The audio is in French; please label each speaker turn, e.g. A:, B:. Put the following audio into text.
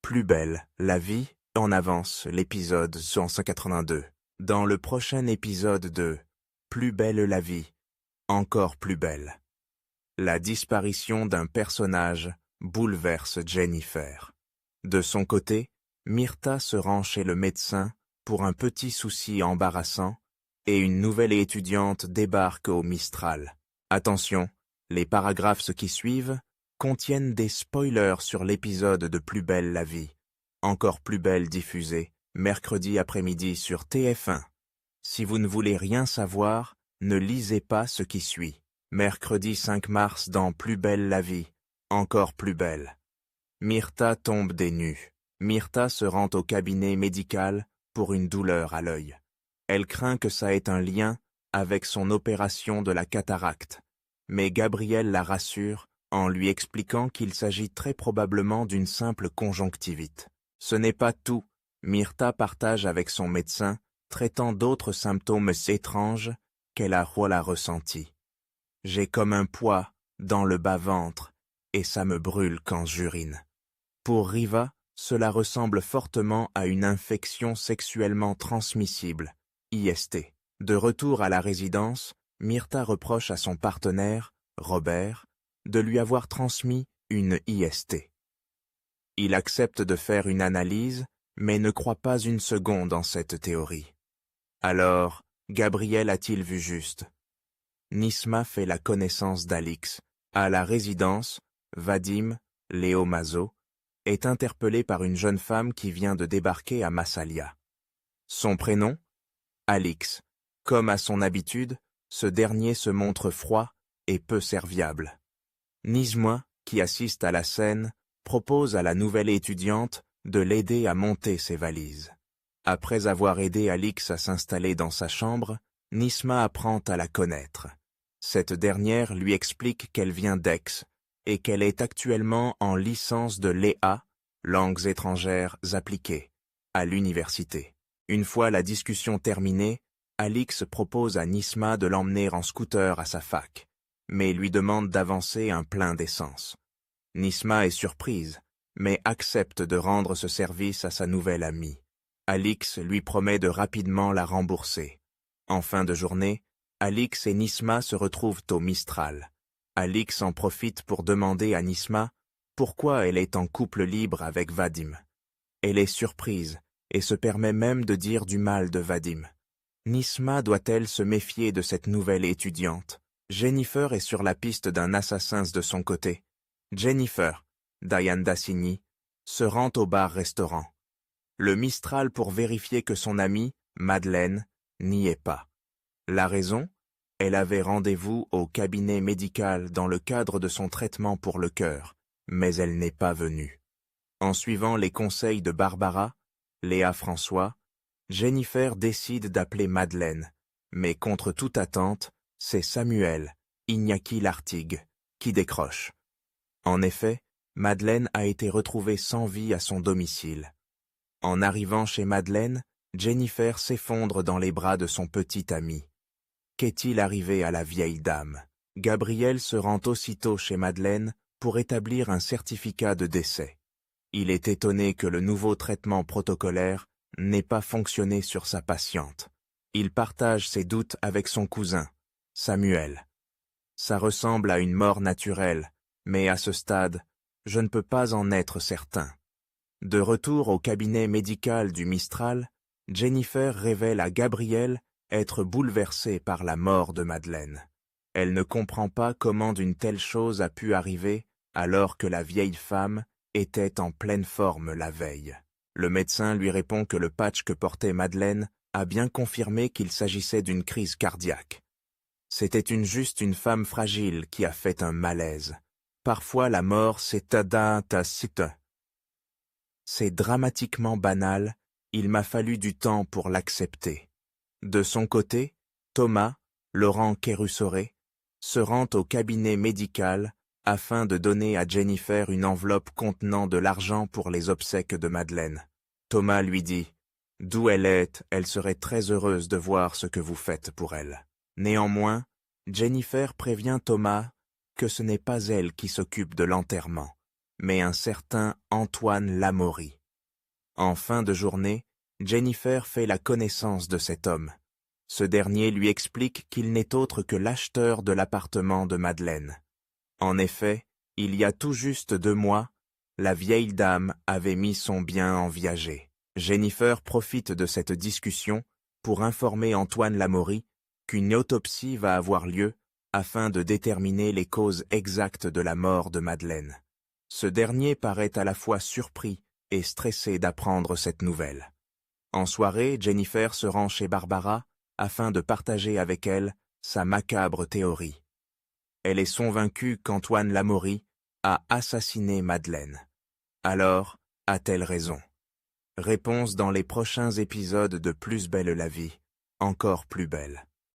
A: Plus belle, la vie, en avance, l'épisode 182. Dans le prochain épisode de Plus belle la vie, encore plus belle. La disparition d'un personnage bouleverse Jennifer. De son côté, Myrtha se rend chez le médecin pour un petit souci embarrassant et une nouvelle étudiante débarque au Mistral. Attention, les paragraphes qui suivent contiennent des spoilers sur l'épisode de Plus belle la vie, encore plus belle diffusé, mercredi après-midi sur TF1. Si vous ne voulez rien savoir, ne lisez pas ce qui suit. Mercredi 5 mars dans Plus belle la vie, encore plus belle. Myrtha tombe des nues. Myrtha se rend au cabinet médical pour une douleur à l'œil. Elle craint que ça ait un lien avec son opération de la cataracte, mais Gabriel la rassure en lui expliquant qu'il s'agit très probablement d'une simple conjonctivite. Ce n'est pas tout, Myrtha partage avec son médecin, traitant d'autres symptômes étranges qu'elle a ressentis. J'ai comme un poids dans le bas-ventre et ça me brûle quand j'urine. Pour Riva, cela ressemble fortement à une infection sexuellement transmissible, IST. De retour à la résidence, Myrtha reproche à son partenaire, Robert, de lui avoir transmis une IST. Il accepte de faire une analyse, mais ne croit pas une seconde en cette théorie. Alors, Gabriel a-t-il vu juste? Nisma fait la connaissance d'Alix. À la résidence, Vadim, Léo Mazo, est interpellé par une jeune femme qui vient de débarquer à Massalia. Son prénom? Alix. Comme à son habitude, ce dernier se montre froid et peu serviable. Nisma, qui assiste à la scène, propose à la nouvelle étudiante de l'aider à monter ses valises. Après avoir aidé Alix à s'installer dans sa chambre, Nisma apprend à la connaître. Cette dernière lui explique qu'elle vient d'Aix et qu'elle est actuellement en licence de l'EA, langues étrangères appliquées, à l'université. Une fois la discussion terminée, Alix propose à Nisma de l'emmener en scooter à sa fac, mais lui demande d'avancer un plein d'essence. Nisma est surprise, mais accepte de rendre ce service à sa nouvelle amie. Alix lui promet de rapidement la rembourser. En fin de journée, Alix et Nisma se retrouvent au Mistral. Alix en profite pour demander à Nisma pourquoi elle est en couple libre avec Vadim. Elle est surprise et se permet même de dire du mal de Vadim. Nisma doit-elle se méfier de cette nouvelle étudiante? Jennifer est sur la piste d'un assassin de son côté. Jennifer, Diane Dassigny, se rend au bar-restaurant. Le Mistral pour vérifier que son amie, Madeleine, n'y est pas. La raison? Elle avait rendez-vous au cabinet médical dans le cadre de son traitement pour le cœur, mais elle n'est pas venue. En suivant les conseils de Barbara, Léa François, Jennifer décide d'appeler Madeleine, mais contre toute attente, c'est Samuel, Iñaki Lartigue, qui décroche. En effet, Madeleine a été retrouvée sans vie à son domicile. En arrivant chez Madeleine, Jennifer s'effondre dans les bras de son petit ami. Qu'est-il arrivé à la vieille dame? Gabriel se rend aussitôt chez Madeleine pour établir un certificat de décès. Il est étonné que le nouveau traitement protocolaire n'ait pas fonctionné sur sa patiente. Il partage ses doutes avec son cousin, Samuel. Ça ressemble à une mort naturelle, mais à ce stade, je ne peux pas en être certain. De retour au cabinet médical du Mistral, Jennifer révèle à Gabriel être bouleversée par la mort de Madeleine. Elle ne comprend pas comment d'une telle chose a pu arriver alors que la vieille femme était en pleine forme la veille. Le médecin lui répond que le patch que portait Madeleine a bien confirmé qu'il s'agissait d'une crise cardiaque. C'était juste une femme fragile qui a fait un malaise. Parfois la mort c'est C'est dramatiquement banal, il m'a fallu du temps pour l'accepter. De son côté, Thomas, Laurent Kérusoré, se rend au cabinet médical afin de donner à Jennifer une enveloppe contenant de l'argent pour les obsèques de Madeleine. Thomas lui dit « D'où elle est, elle serait très heureuse de voir ce que vous faites pour elle. » Néanmoins, Jennifer prévient Thomas que ce n'est pas elle qui s'occupe de l'enterrement. mais un certain Antoine Lamaury. En fin de journée, Jennifer fait la connaissance de cet homme. Ce dernier lui explique qu'il n'est autre que l'acheteur de l'appartement de Madeleine. En effet, il y a tout juste 2 mois, la vieille dame avait mis son bien en viager. Jennifer profite de cette discussion pour informer Antoine Lamaury qu'une autopsie va avoir lieu afin de déterminer les causes exactes de la mort de Madeleine. Ce dernier paraît à la fois surpris et stressé d'apprendre cette nouvelle. En soirée, Jennifer se rend chez Barbara afin de partager avec elle sa macabre théorie. Elle est convaincue qu'Antoine Lamaury a assassiné Madeleine. Alors, a-t-elle raison? Réponse dans les prochains épisodes de Plus belle la vie, encore plus belle.